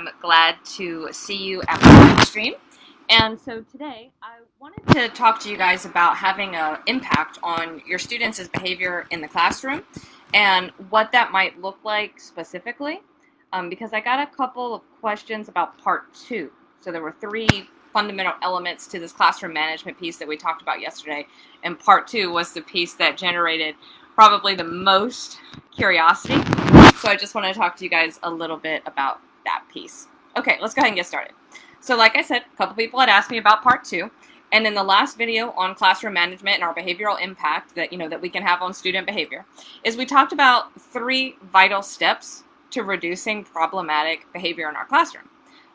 I'm glad to see you at my live stream. And so today I wanted to talk to you guys about having an impact on your students' behavior in the classroom and what that might look like specifically, because I got a couple of questions about part 2. So there were 3 fundamental elements to this classroom management piece that we talked about yesterday, and part 2 was the piece that generated probably the most curiosity. So I just want to talk to you guys a little bit about that piece. Okay, let's go ahead and get started. So like I said, a couple people had asked me about part 2, and in the last video on classroom management and our behavioral impact that we can have on student behavior, is we talked about 3 vital steps to reducing problematic behavior in our classroom.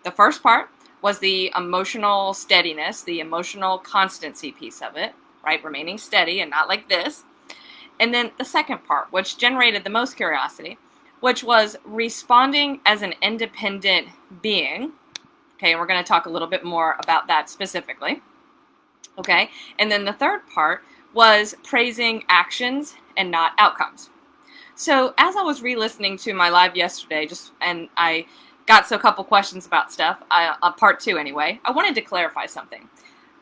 The first part was the emotional steadiness, the emotional constancy piece of it, right? Remaining steady and not like this. And then the second part, which generated the most curiosity, which was responding as an independent being. Okay, and we're going to talk a little bit more about that specifically. Okay, and then the third part was praising actions and not outcomes. So as I was re-listening to my live yesterday, and I got a couple questions about stuff, part 2 anyway, I wanted to clarify something.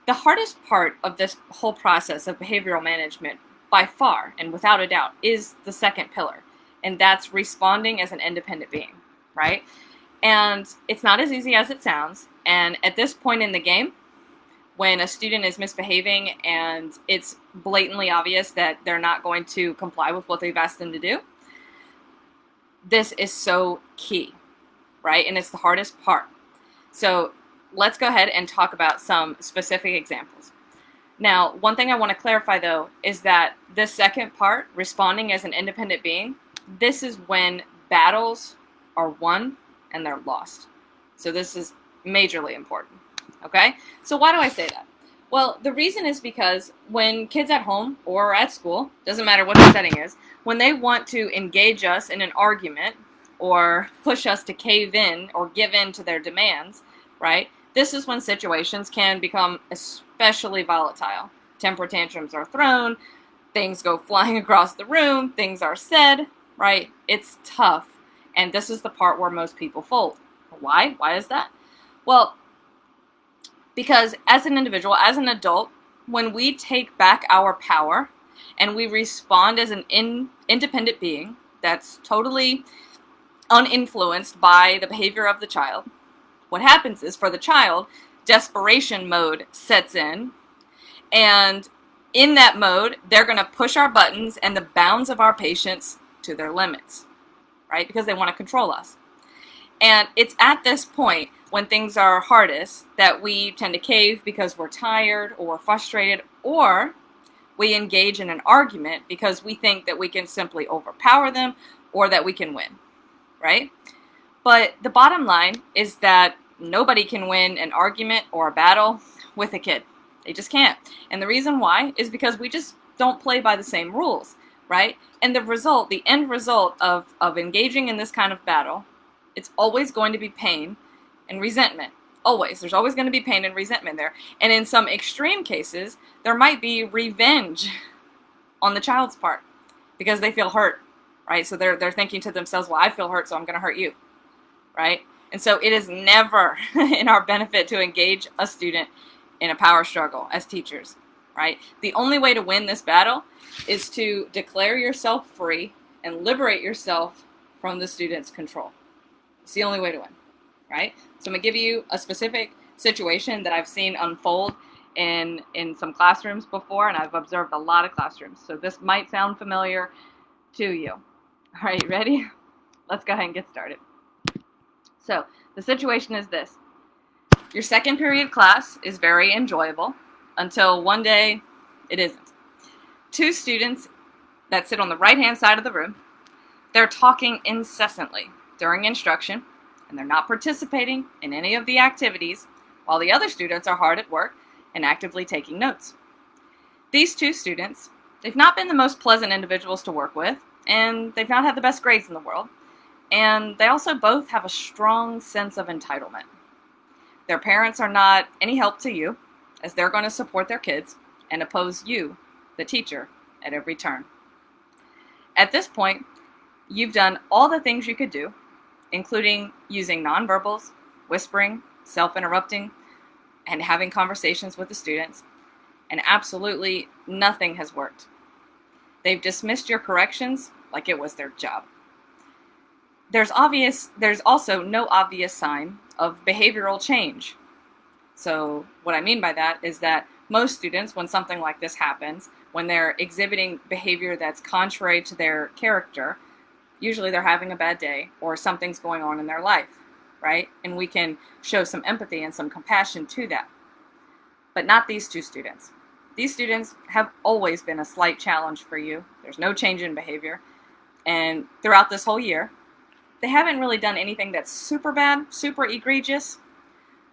The hardest part of this whole process of behavioral management, by far and without a doubt, is the second pillar. And that's responding as an independent being, right? And it's not as easy as it sounds. And at this point in the game, when a student is misbehaving and it's blatantly obvious that they're not going to comply with what they've asked them to do, this is so key, right? And it's the hardest part. So let's go ahead and talk about some specific examples. Now, one thing I want to clarify, though, is that this second part, responding as an independent being, this is when battles are won and they're lost. So this is majorly important, okay? So why do I say that? Well, the reason is because when kids at home or at school, doesn't matter what the setting is, when they want to engage us in an argument or push us to cave in or give in to their demands, right? This is when situations can become especially volatile. Temper tantrums are thrown, things go flying across the room, things are said, right? It's tough. And this is the part where most people fold. Why? Why is that? Well, because as an individual, as an adult, when we take back our power and we respond as an independent being that's totally uninfluenced by the behavior of the child, what happens is, for the child, desperation mode sets in, and in that mode, they're going to push our buttons and the bounds of our patience to their limits, right? Because they want to control us. And it's at this point, when things are hardest, that we tend to cave because we're tired or we're frustrated, or we engage in an argument because we think that we can simply overpower them or that we can win, right? But the bottom line is that nobody can win an argument or a battle with a kid. They just can't. And the reason why is because we just don't play by the same rules, right? And the end result of engaging in this kind of battle, it's always going to be pain and resentment. Always. There's always going to be pain and resentment there. And in some extreme cases, there might be revenge on the child's part because they feel hurt, right? So they're thinking to themselves, well, I feel hurt, so I'm going to hurt you, right? And so it is never in our benefit to engage a student in a power struggle as teachers, right? The only way to win this battle is to declare yourself free and liberate yourself from the student's control. It's the only way to win, right? So I'm going to give you a specific situation that I've seen unfold in some classrooms before, and I've observed a lot of classrooms. So this might sound familiar to you. All right, ready? Let's go ahead and get started. So the situation is this. Your second period class is very enjoyable until one day it isn't. 2 students that sit on the right-hand side of the room, they're talking incessantly during instruction, and they're not participating in any of the activities, while the other students are hard at work and actively taking notes. These 2 students, they've not been the most pleasant individuals to work with, and they've not had the best grades in the world. And they also both have a strong sense of entitlement. Their parents are not any help to you, as they're going to support their kids and oppose you, the teacher, at every turn. At this point, you've done all the things you could do including using nonverbals, whispering, self-interrupting, and having conversations with the students, and absolutely nothing has worked. They've dismissed your corrections like it was their job. There's also no obvious sign of behavioral change. So what I mean by that is that most students, when something like this happens, when they're exhibiting behavior that's contrary to their character, usually they're having a bad day or something's going on in their life, right? And we can show some empathy and some compassion to that. But not these two students. These students have always been a slight challenge for you. There's no change in behavior. And throughout this whole year, they haven't really done anything that's super bad, super egregious,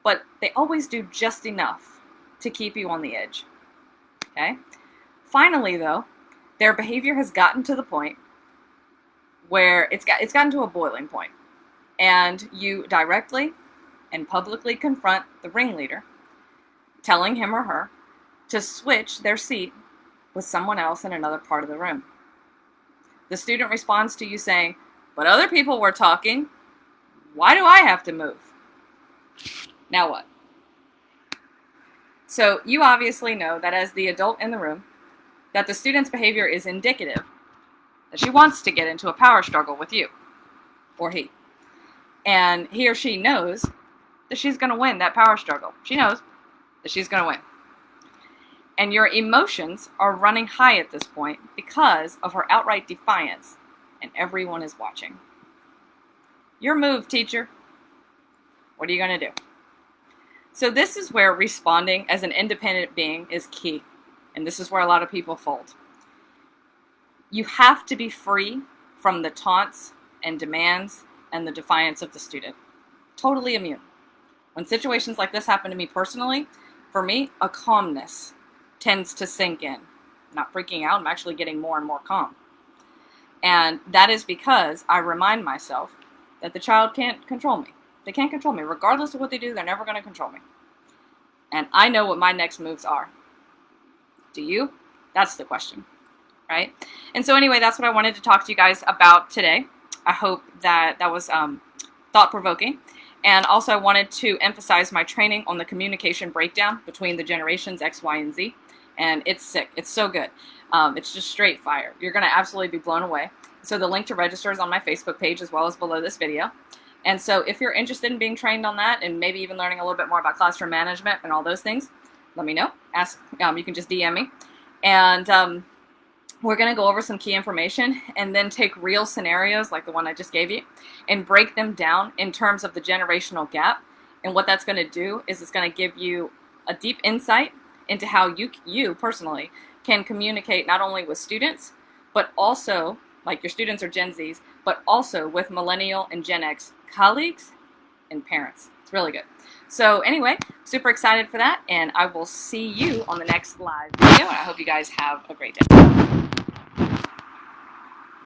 but they always do just enough to keep you on the edge. Okay? Finally, though, their behavior has gotten to the point where it's gotten to a boiling point, and you directly and publicly confront the ringleader, telling him or her to switch their seat with someone else in another part of the room. The student responds to you saying, "But other people were talking. Why do I have to move?" Now what? So you obviously know that as the adult in the room, that the student's behavior is indicative that she wants to get into a power struggle with you, or he. And he or she knows that she's going to win that power struggle. She knows that she's going to win. And your emotions are running high at this point because of her outright defiance, and everyone is watching. Your move, teacher. What are you going to do? So this is where responding as an independent being is key. And this is where a lot of people fold. You have to be free from the taunts and demands and the defiance of the student. Totally immune. When situations like this happen to me personally, for me, a calmness tends to sink in. I'm not freaking out, I'm actually getting more and more calm. And that is because I remind myself that the child can't control me. They can't control me. Regardless of what they do, they're never going to control me. And I know what my next moves are. Do you? That's the question, right? And so anyway, that's what I wanted to talk to you guys about today. I hope that was thought-provoking. And also I wanted to emphasize my training on the communication breakdown between the generations X, Y, and Z. And it's sick. It's so good. It's just straight fire. You're going to absolutely be blown away. So the link to register is on my Facebook page as well as below this video. And so if you're interested in being trained on that and maybe even learning a little bit more about classroom management and all those things, let me know. You can just DM me. And we're going to go over some key information and then take real scenarios like the one I just gave you and break them down in terms of the generational gap. And what that's going to do is it's going to give you a deep insight into how you personally can communicate not only with students, but also, like your students are Gen Zs, but also with Millennial and Gen X colleagues and parents. It's really good. So anyway, super excited for that, and I will see you on the next live video, and I hope you guys have a great day.